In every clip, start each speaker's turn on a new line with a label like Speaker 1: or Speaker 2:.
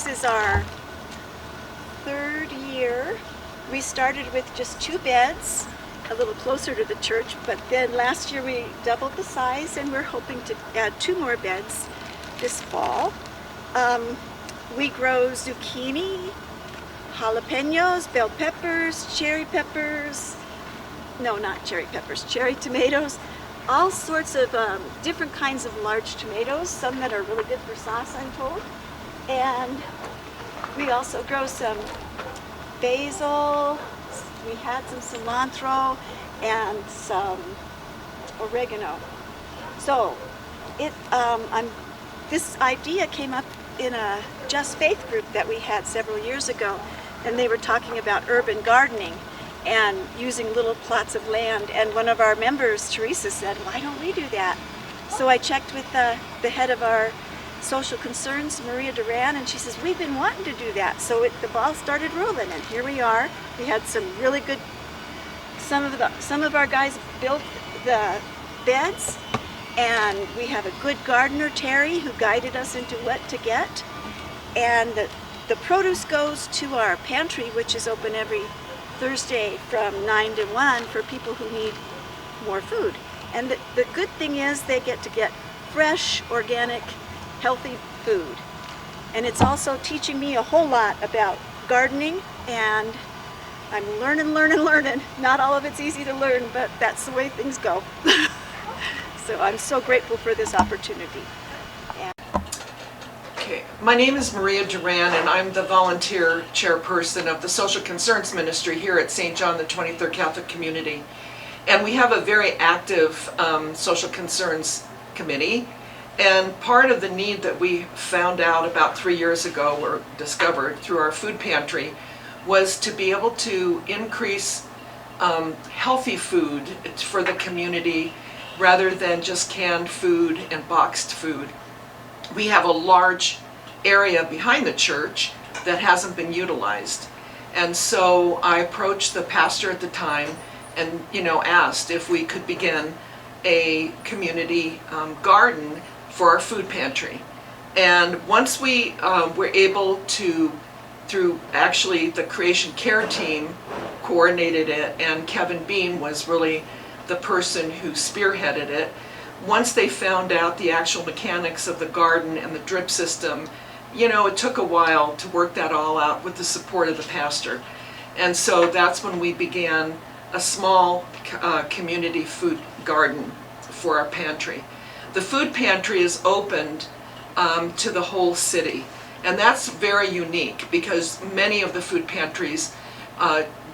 Speaker 1: This is our third year. We started with just 2 beds, a little closer to the church, but then last year we doubled the size and we're hoping to add 2 more beds this fall. We grow zucchini, jalapenos, bell peppers, cherry peppers, no, not cherry peppers, cherry tomatoes, all sorts of different kinds of large tomatoes, some that are really good for sauce, I'm told. And we also grow some basil, we had some cilantro, and some oregano. So this idea came up in a Just Faith group that we had several years ago, and they were talking about urban gardening and using little plots of land, and one of our members, Teresa, said, why don't we do that? So I checked with the head of our social concerns, Maria Duran, and she says, we've been wanting to do that. So the ball started rolling, and here we are. We had some really good, some of our guys built the beds, and we have a good gardener, Terry, who guided us into what to get. And the produce goes to our pantry, which is open every Thursday from 9 to 1 for people who need more food. And the good thing is they get fresh, organic, healthy food. And it's also teaching me a whole lot about gardening, and I'm learning. Not all of it's easy to learn, but that's the way things go. So I'm so grateful for this opportunity.
Speaker 2: Okay, my name is Maria Duran, and I'm the volunteer chairperson of the Social Concerns Ministry here at St. John the 23rd Catholic Community. And we have a very active social concerns committee. And part of the need that we found out about 3 years ago, or discovered through our food pantry, was to be able to increase healthy food for the community rather than just canned food and boxed food. We have a large area behind the church that hasn't been utilized. And so I approached the pastor at the time and asked if we could begin a community garden for our food pantry. And once we were able to, through actually the Creation Care team coordinated it, and Kevin Bean was really the person who spearheaded it. Once they found out the actual mechanics of the garden and the drip system, it took a while to work that all out with the support of the pastor. And so that's when we began a small community food garden for our pantry. The food pantry is opened to the whole city, and that's very unique because many of the food pantries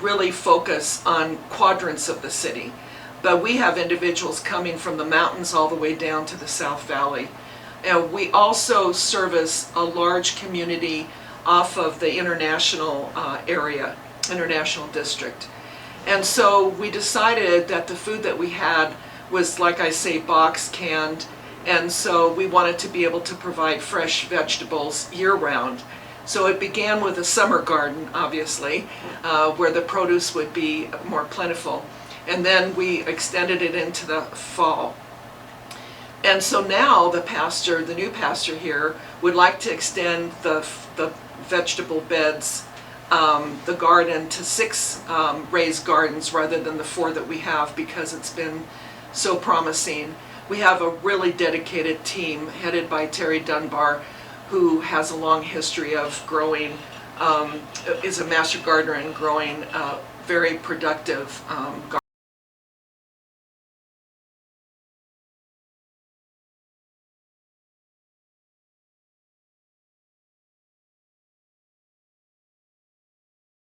Speaker 2: really focus on quadrants of the city. But we have individuals coming from the mountains all the way down to the South Valley. And we also service a large community off of the international international district. And so we decided that the food that we had was, like I say, box canned, and so we wanted to be able to provide fresh vegetables year-round. So it began with a summer garden, obviously, where the produce would be more plentiful. And then we extended it into the fall. And so now the new pastor here, would like to extend the vegetable beds, the garden, to 6 raised gardens rather than the 4 that we have, because it's been so promising. We have a really dedicated team headed by Terry Dunbar, who has a long history of growing, is a master gardener and growing very productive gardens.